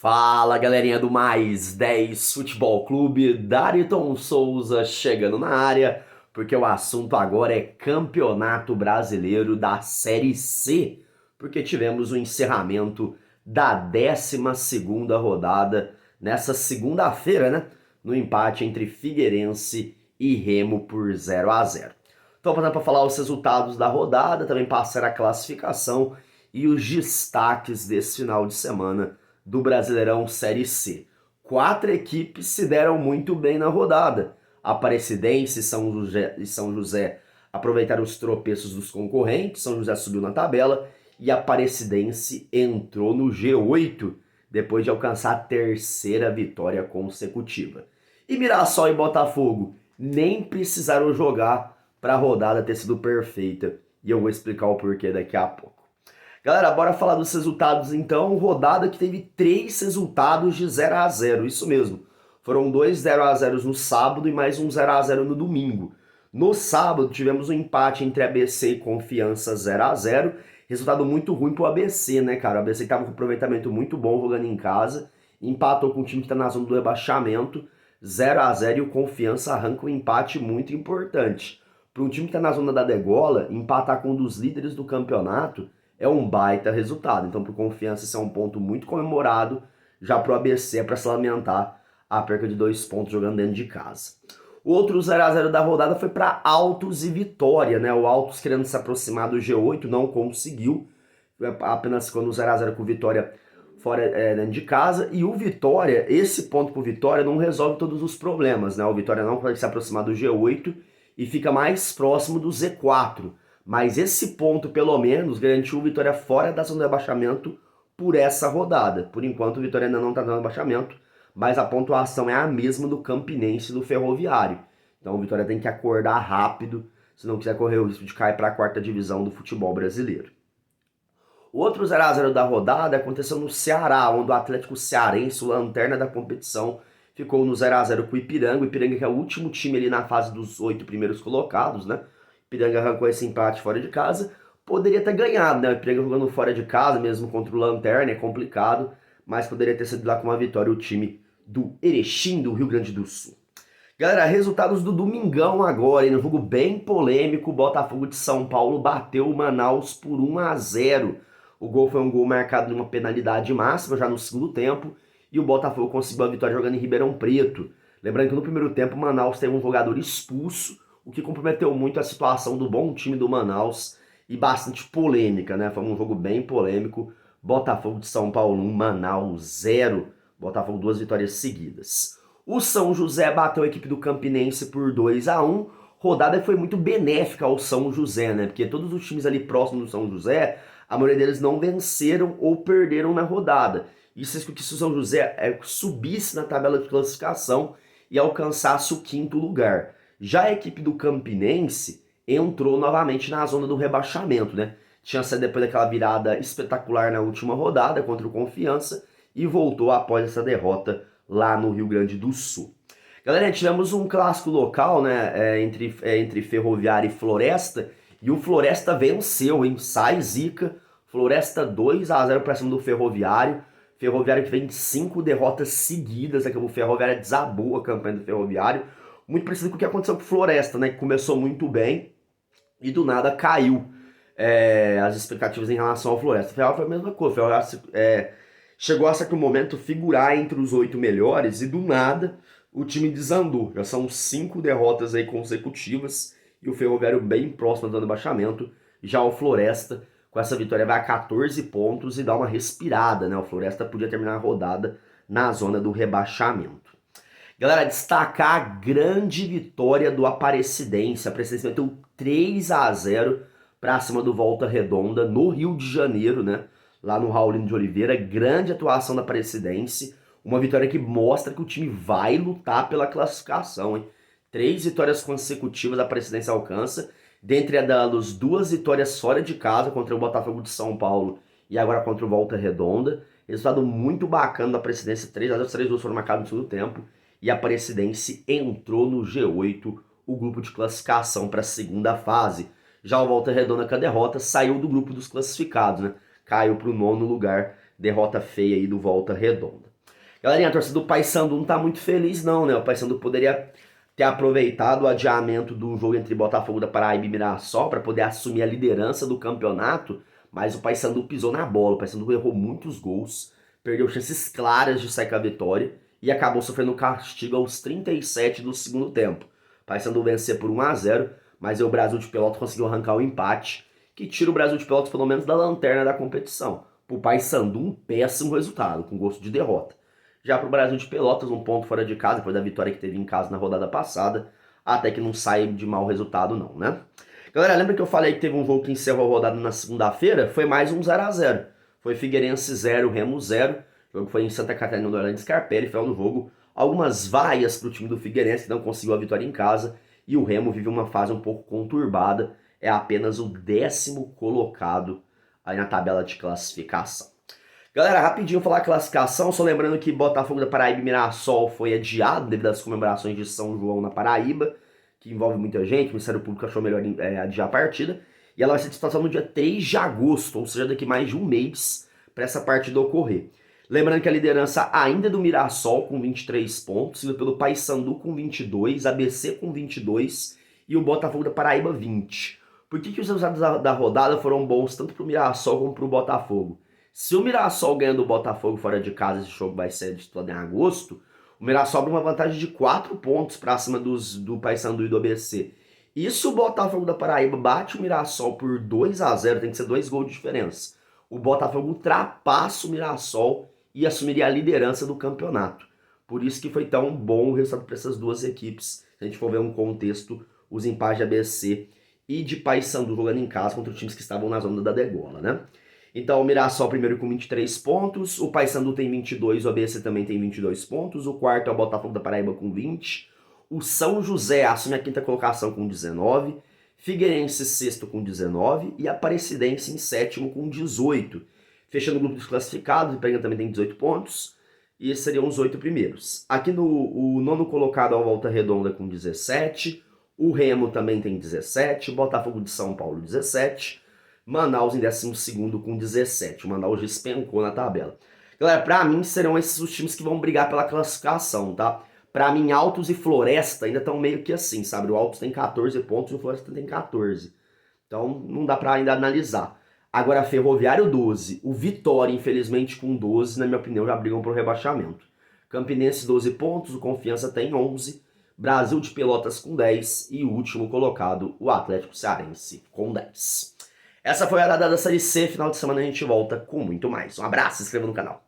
Fala, galerinha do Mais 10 Futebol Clube, Dariton Souza chegando na área, porque o assunto agora é Campeonato Brasileiro da Série C, porque tivemos o encerramento da 12ª rodada nessa segunda-feira, né? No empate entre Figueirense e Remo por 0-0. Então, para falar os resultados da rodada, também passar a classificação e os destaques desse final de semana do Brasileirão Série C. 4 equipes se deram muito bem na rodada. Aparecidense e São José aproveitaram os tropeços dos concorrentes, São José subiu na tabela e Aparecidense entrou no G8 depois de alcançar a terceira vitória consecutiva. E Mirassol e Botafogo nem precisaram jogar para a rodada ter sido perfeita. E eu vou explicar o porquê daqui a pouco. Galera, bora falar dos resultados então. Rodada que teve 3 resultados de 0-0, isso mesmo. Foram 2 0-0 no sábado e mais um 0-0 no domingo. No sábado tivemos um empate entre ABC e Confiança 0-0. Resultado muito ruim pro ABC, né, cara? O ABC tava com um aproveitamento muito bom jogando em casa. Empatou com o time que tá na zona do rebaixamento, 0-0, e o Confiança arranca um empate muito importante. Para um time que tá na zona da degola, empatar com um dos líderes do campeonato é um baita resultado. Então, para o Confiança, isso é um ponto muito comemorado. Já para o ABC é para se lamentar a perca de 2 pontos jogando dentro de casa. O outro 0-0 da rodada foi para Altos e Vitória, né? O Altos, querendo se aproximar do G8, não conseguiu. Apenas ficou no 0-0 com o Vitória fora dentro de casa. E o Vitória, esse ponto para o Vitória não resolve todos os problemas, né? O Vitória não consegue se aproximar do G8 e fica mais próximo do Z4. Mas esse ponto, pelo menos, garantiu o Vitória fora da zona de rebaixamento por essa rodada. Por enquanto, o Vitória ainda não está no rebaixamento, mas a pontuação é a mesma do Campinense e do Ferroviário. Então, o Vitória tem que acordar rápido, se não quiser correr o risco de cair para a 4ª divisão do futebol brasileiro. O outro 0-0 da rodada aconteceu no Ceará, onde o Atlético Cearense, o lanterna da competição, ficou no 0-0 com o Ipiranga. O Ipiranga que é o último time ali na fase dos 8 primeiros colocados, né? Ipiranga arrancou esse empate fora de casa, poderia ter ganhado, né? O Ipiranga jogando fora de casa, mesmo contra o Lanterna, é complicado, mas poderia ter sido lá com uma vitória o time do Erechim, do Rio Grande do Sul. Galera, resultados do domingão agora, em um jogo bem polêmico, o Botafogo de São Paulo bateu o Manaus por 1-0. O gol foi um gol marcado numa penalidade máxima, já no segundo tempo, e o Botafogo conseguiu a vitória jogando em Ribeirão Preto. Lembrando que no primeiro tempo o Manaus teve um jogador expulso, o que comprometeu muito a situação do bom time do Manaus e bastante polêmica, né? Foi um jogo bem polêmico. Botafogo de São Paulo 1, Manaus 0. Botafogo 2 vitórias seguidas. O São José bateu a equipe do Campinense por 2-1. Rodada foi muito benéfica ao São José, né? Porque todos os times ali próximos do São José, a maioria deles não venceram ou perderam na rodada. Isso fez com que o São José subisse na tabela de classificação e alcançasse o 5º lugar. Já a equipe do Campinense entrou novamente na zona do rebaixamento, né? Tinha saído depois daquela virada espetacular na última rodada contra o Confiança e voltou após essa derrota lá no Rio Grande do Sul. Galera, tivemos um clássico local, né? Entre Ferroviária e Floresta, e o Floresta venceu, hein? Sai zica, Floresta 2-0 para cima do Ferroviário. Ferroviário que vem de 5 derrotas seguidas, né? Que o Ferroviário desabou a campanha do Ferroviário. Muito parecido com o que aconteceu com o Floresta, né? Que começou muito bem e do nada caiu as expectativas em relação ao Floresta. O Ferroviário foi a mesma coisa. O Ferroviário chegou a certo momento figurar entre os 8 melhores e do nada o time desandou. Já são 5 derrotas aí consecutivas e o Ferroviário bem próximo do rebaixamento. Já o Floresta, com essa vitória, vai a 14 pontos e dá uma respirada, né? O Floresta podia terminar a rodada na zona do rebaixamento. Galera, destacar a grande vitória do Aparecidense. A Aparecidense meteu 3-0 para cima do Volta Redonda no Rio de Janeiro, né? Lá no Raulino de Oliveira. Grande atuação da Aparecidense. Uma vitória que mostra que o time vai lutar pela classificação, hein? 3 vitórias consecutivas a Aparecidense alcança. Dentre elas, 2 vitórias fora de casa contra o Botafogo de São Paulo e agora contra o Volta Redonda. Resultado muito bacana da Aparecidense. 3-0, os 3 gols foram marcados no segundo tempo. E a Aparecidense entrou no G8, o grupo de classificação para a segunda fase. Já o Volta Redonda, com a derrota, saiu do grupo dos classificados, né? Caiu para o 9º lugar derrota feia aí do Volta Redonda. Galerinha, a torcida do Paysandu não tá muito feliz não, né? O Paysandu poderia ter aproveitado o adiamento do jogo entre Botafogo da Paraíba e Mirassol para poder assumir a liderança do campeonato, mas o Paysandu pisou na bola, o Paysandu errou muitos gols, perdeu chances claras de sair com a vitória e acabou sofrendo castigo aos 37 do segundo tempo. O Paysandu venceu por 1-0, mas o Brasil de Pelotas conseguiu arrancar o empate, que tira o Brasil de Pelotas pelo menos da lanterna da competição. Pro Paysandu, um péssimo resultado, com gosto de derrota. Já pro Brasil de Pelotas, um ponto fora de casa, depois da vitória que teve em casa na rodada passada, até que não sai de mau resultado não, né? Galera, lembra que eu falei que teve um jogo que encerrou a rodada na segunda-feira? Foi mais um 0-0. Foi Figueirense 0, Remo 0. O jogo foi em Santa Catarina, no Orlando Scarpelli, final do jogo. Algumas vaias pro time do Figueirense, que não conseguiu a vitória em casa. E o Remo vive uma fase um pouco conturbada. É apenas o 10º colocado aí na tabela de classificação. Galera, rapidinho falar a classificação, só lembrando que Botafogo da Paraíba e Mirassol foi adiado devido às comemorações de São João na Paraíba, que envolve muita gente, o Ministério Público achou melhor adiar a partida, e ela vai ser disputada no dia 3 de agosto, ou seja, daqui mais de um mês, para essa partida ocorrer. Lembrando que a liderança ainda é do Mirassol com 23 pontos, seguido pelo Paysandu com 22, ABC com 22 e o Botafogo da Paraíba 20. Por que os resultados da rodada foram bons tanto para o Mirassol como para o Botafogo? Se o Mirassol ganha do Botafogo fora de casa, esse jogo vai ser disputado em agosto, o Mirassol abre uma vantagem de 4 pontos para cima do Paysandu e do ABC. E se o Botafogo da Paraíba bate o Mirassol por 2-0, tem que ser 2 gols de diferença, o Botafogo ultrapassa o Mirassol e assumiria a liderança do campeonato. Por isso que foi tão bom o resultado para essas duas equipes. Se a gente for ver um contexto, os empates de ABC e de Paysandu jogando em casa contra os times que estavam na zona da degola, né? Então o Mirassol primeiro com 23 pontos, o Paysandu tem 22, o ABC também tem 22 pontos, o quarto é o Botafogo da Paraíba com 20, o São José assume a quinta colocação com 19, Figueirense sexto com 19 e Aparecidense em sétimo com 18. Fechando o grupo dos classificados, o Ipatinga também tem 18 pontos, e esses seriam os 8 primeiros. Aqui o nono colocado é o Volta Redonda com 17, o Remo também tem 17, Botafogo de São Paulo 17, Manaus em 12º com 17. O Manaus despencou na tabela. Galera, pra mim serão esses os times que vão brigar pela classificação, tá? Pra mim, Altos e Floresta ainda estão meio que assim, sabe? O Altos tem 14 pontos e o Floresta tem 14. Então não dá pra ainda analisar. Agora, Ferroviário 12. O Vitória, infelizmente, com 12, na minha opinião, já brigam pro rebaixamento. Campinense 12 pontos, o Confiança tem 11. Brasil de Pelotas com 10. E o último colocado, o Atlético Cearense, com 10. Essa foi a rodada da Série C. Final de semana a gente volta com muito mais. Um abraço, se inscreva no canal.